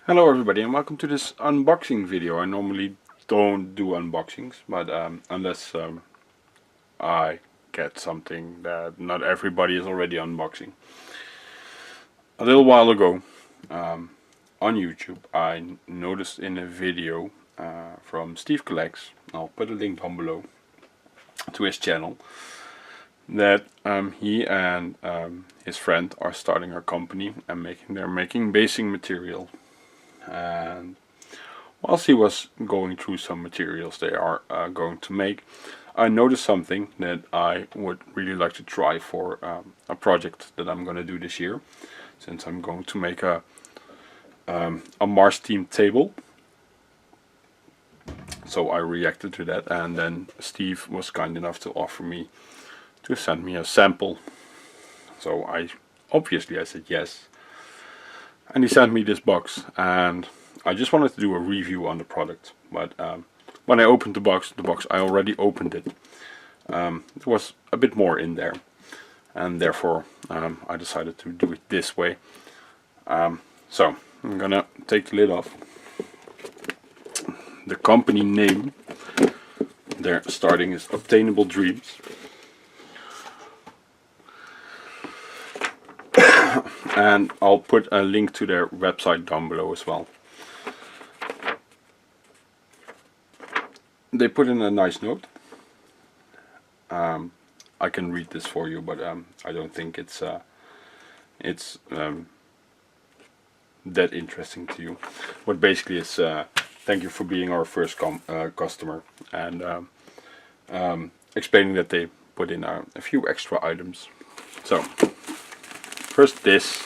Hello everybody and welcome to this unboxing video. I normally don't do unboxings, but unless I get something that not everybody is already unboxing. A little while ago on YouTube I noticed in a video from Steve Collects, I'll put a link down below to his channel, that he and his friend are starting a company and they're making basing material. And whilst he was going through some materials they are going to make, I noticed something that I would really like to try for a project that I'm going to do this year, since I'm going to make a Mars themed table. So I reacted to that, and then Steve was kind enough to offer me to send me a sample. So I said yes. And he sent me this box, and I just wanted to do a review on the product. But when I opened the box I already opened it. There was a bit more in there, and therefore I decided to do it this way. So I'm gonna take the lid off. The company name they're starting is Obtainable Dreams. And I'll put a link to their website down below as well. They put in a nice note. I can read this for you, but I don't think it's that interesting to you. But basically it's thank you for being our first customer, and explaining that they put in a few extra items. So first, this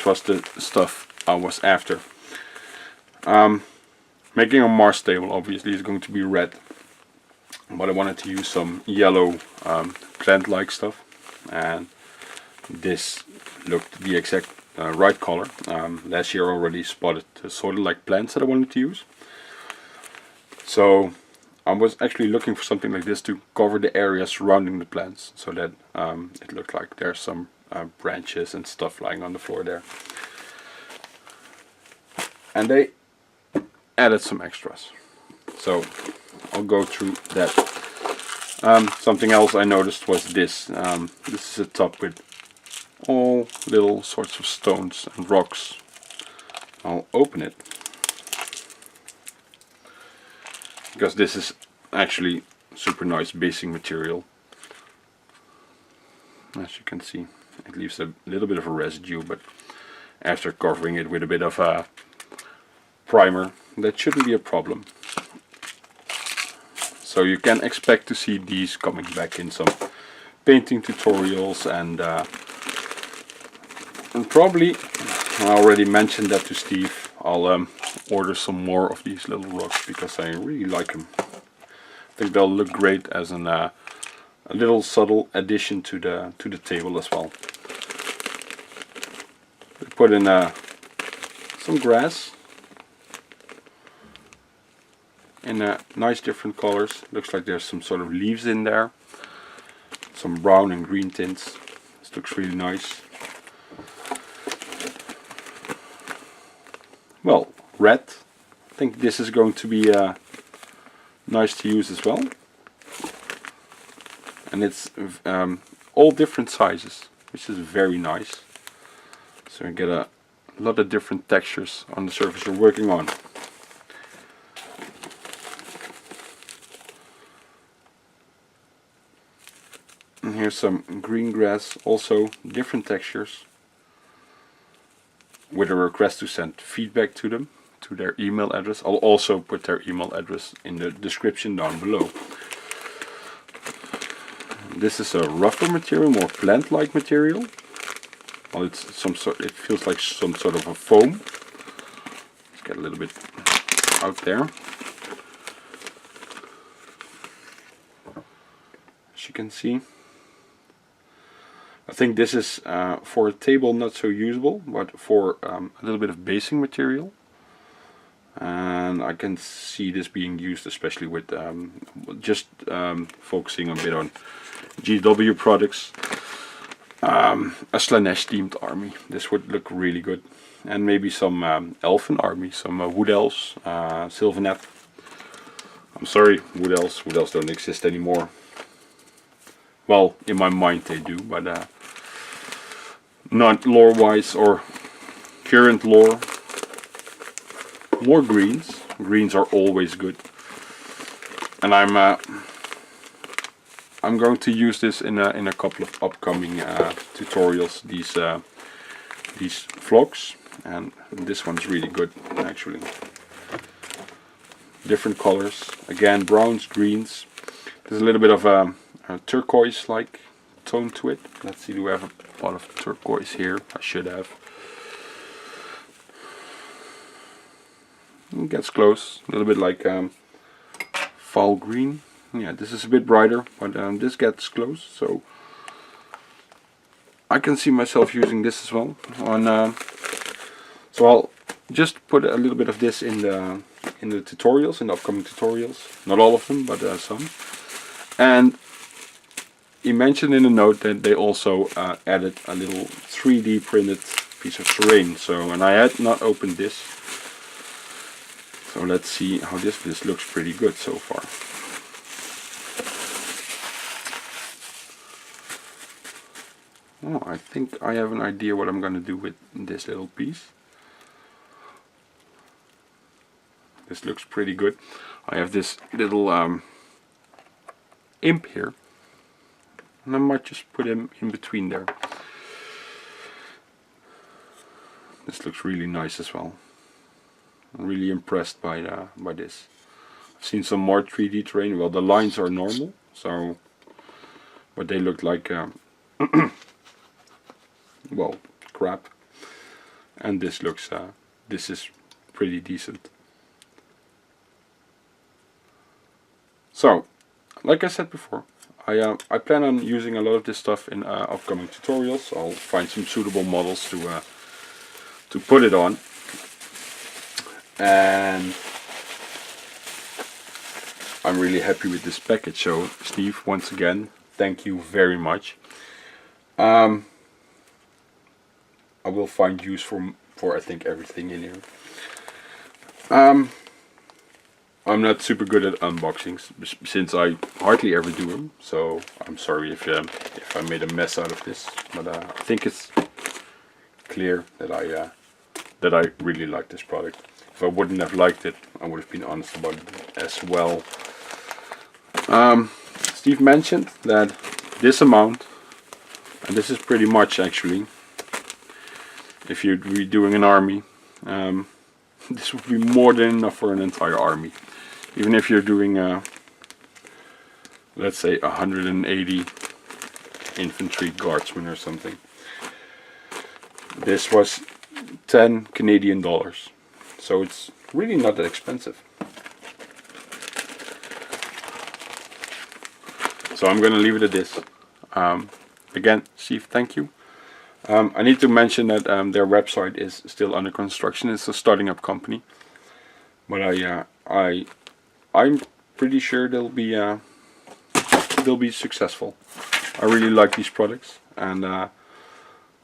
was the stuff I was after. Making a Mars table obviously is going to be red, but I wanted to use some yellow plant-like stuff, and this looked the exact right color. Last year I already spotted the sort of like plants that I wanted to use. So I was actually looking for something like this to cover the area surrounding the plants, so that it looked like there's some branches and stuff lying on the floor there. And they added some extras, so I'll go through that. Something else I noticed was this. This is a tub with all little sorts of stones and rocks. I'll open it, because this is actually super nice basing material. As you can see, it leaves a little bit of a residue, but after covering it with a bit of a primer, that shouldn't be a problem. So you can expect to see these coming back in some painting tutorials, and probably, I already mentioned that to Steve, I'll order some more of these little rocks because I really like them. I think they'll look great as a little subtle addition to the table as well. We put in some grass in nice different colors. Looks like there's some sort of leaves in there, some brown and green tints. This looks really nice. Well, red. I think this is going to be nice to use as well. And it's all different sizes, which is very nice. So you get a lot of different textures on the surface you're working on. And here's some green grass, also different textures, with a request to send feedback to them, to their email address. I'll also put their email address in the description down below. This is a rougher material, more plant-like material. Well, it's some sort. It feels like some sort of a foam. Let's get a little bit out there. As you can see, I think this is for a table not so usable, but for a little bit of basing material. And I can see this being used especially with just focusing a bit on GW products. A Slanesh themed army. This would look really good. and maybe some elfin army, some wood elves, sylvanet. I'm sorry, wood elves don't exist anymore. Well, in my mind they do, but not lore-wise or current lore. More greens. Greens are always good, and I'm going to use this in a couple of upcoming tutorials. These flocks, and this one's really good actually. Different colors, again, browns, greens. There's a little bit of a turquoise-like tone to it. Let's see, do we have a lot of turquoise here? I should have. It gets close, a little bit like fall green. Yeah, this is a bit brighter, but this gets close, so I can see myself using this as well. So I'll just put a little bit of this in the tutorials, in the upcoming tutorials. Not all of them, but some. And he mentioned in the note that they also added a little 3D printed piece of terrain. So, and I had not opened this. So let's see how this looks pretty good so far. Oh, I think I have an idea what I'm going to do with this little piece. This looks pretty good. I have this little imp here, and I might just put him in between there. This looks really nice as well. I'm really impressed by this. I've seen some more 3D terrain. Well, the lines are normal, so, but they look like well, crap. And this looks this is pretty decent. So, like I said before, I plan on using a lot of this stuff in upcoming tutorials. I'll find some suitable models to put it on. And I'm really happy with this package. So Steve, once again, thank you very much. I will find use for I think everything in here. I'm not super good at unboxings since I hardly ever do them. So I'm sorry if I made a mess out of this, but I think it's clear that I really like this product. If I wouldn't have liked it, I would have been honest about it as well. Steve mentioned that this amount, and this is pretty much actually, if you're doing an army, this would be more than enough for an entire army. Even if you're doing, let's say, 180 infantry guardsmen or something. This was 10 Canadian dollars. So it's really not that expensive. So I'm going to leave it at this. Again, Steve, thank you. I need to mention that their website is still under construction. It's a starting up company, but I'm pretty sure they'll be successful. I really like these products, and the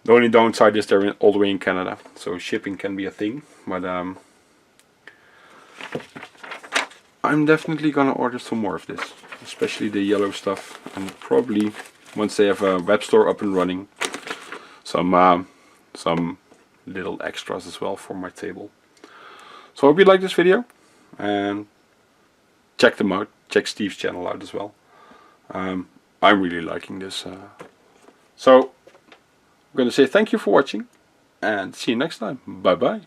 only downside is they're all the way in Canada, so shipping can be a thing. But I'm definitely gonna order some more of this, especially the yellow stuff, and probably once they have a web store up and running, some little extras as well for my table. So I hope you like this video, and check them out. Check Steve's channel out as well. I'm really liking this. So I'm going to say thank you for watching, and see you next time. Bye bye.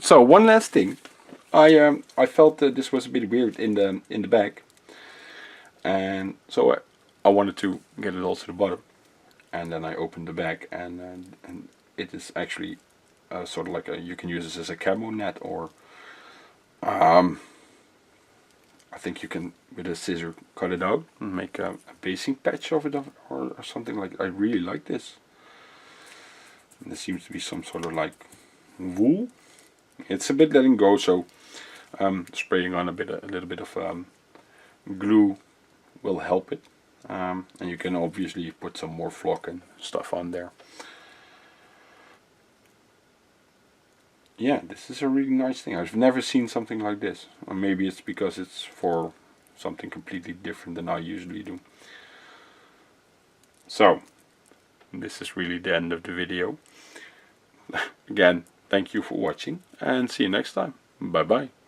So one last thing, I felt that this was a bit weird in the bag, and so I wanted to get it all to the bottom, and then I opened the bag, and it is actually sort of like you can use this as a camo net, or I think you can with a scissor cut it out and make a basing patch of it, or something like. I really like this. And this seems to be some sort of like wool. It's a bit letting go, so spraying on a little bit of glue will help it. And you can obviously put some more flock and stuff on there. yeah, this is a really nice thing. I've never seen something like this. Or maybe it's because it's for something completely different than I usually do. So, this is really the end of the video. Again, thank you for watching and see you next time. Bye bye.